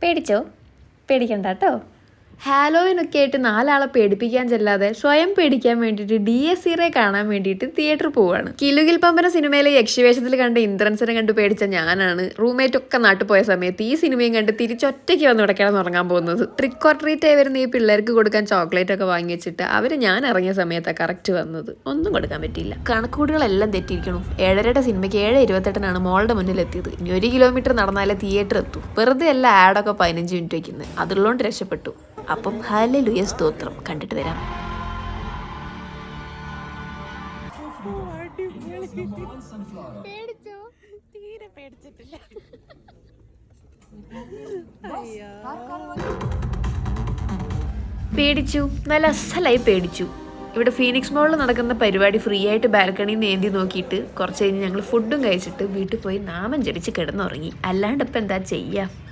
പേടിച്ചോ? പേടിക്കണ്ട കേട്ടോ. ഹാലോവിനൊക്കെ ആയിട്ട് 4 ആളെ പേടിപ്പിക്കാൻ ചെല്ലാതെ സ്വയം പേടിക്കാൻ വേണ്ടിയിട്ട് DSCറെ കാണാൻ വേണ്ടിയിട്ട് തിയേറ്ററിൽ പോവുകയാണ്. കിലുകിൽ പമ്പന സിനിമയിലെ യക്ഷിവേഷത്തിൽ കണ്ട് ഇന്ദ്രൻസിനെ കണ്ട് പേടിച്ച ഞാനാണ് റൂംമേറ്റ് ഒക്കെ നാട്ടിൽ പോയ സമയത്ത് ഈ സിനിമയും കണ്ട് തിരിച്ചൊറ്റയ്ക്ക് വന്ന് ഇടയ്ക്കാണ് ഉറങ്ങാൻ പോകുന്നത്. ട്രിക്ക് ഓർ ട്രീറ്റ് ആയി വരുന്ന ഈ പിള്ളേർക്ക് കൊടുക്കാൻ ചോക്ലേറ്റ് ഒക്കെ വാങ്ങി വെച്ചിട്ട് അവർ ഞാൻ ഇറങ്ങിയ സമയത്താണ് കറക്റ്റ് വന്നത്. ഒന്നും കൊടുക്കാൻ പറ്റിയില്ല. കണക്കുകൂടുകളെല്ലാം തെറ്റിയിരിക്കണം. 7:30 സിനിമയ്ക്ക് 7:28 മോളുടെ മുന്നിൽ എത്തിയത്. ഇനി 1 കിലോമീറ്റർ നടന്നാലേ തിയേറ്റർ എത്തും. വെറുതെ അല്ല ആഡൊക്കെ 15 മിനിറ്റ് വയ്ക്കുന്നത്. അതുള്ളതുകൊണ്ട് രക്ഷപ്പെട്ടു. അപ്പം ഹല്ലേലൂയ സ്തോത്രം. കണ്ടിട്ട് വരാം. പേടിച്ചു, നല്ല അസലായി പേടിച്ചു. ഇവിടെ ഫീനിക്സ് മോളിൽ നടക്കുന്ന പരിപാടി ഫ്രീ ആയിട്ട് ബാൽക്കണിയിൽ നിന്ന് ഏന്തി നോക്കിയിട്ട് കുറച്ച് കഴിഞ്ഞ് ഞങ്ങൾ ഫുഡും കഴിച്ചിട്ട് വീട്ടിൽ പോയി നാമം ജപിച്ച് കിടന്നുറങ്ങി. അല്ലാണ്ട് ഇപ്പം എന്താ ചെയ്യുക?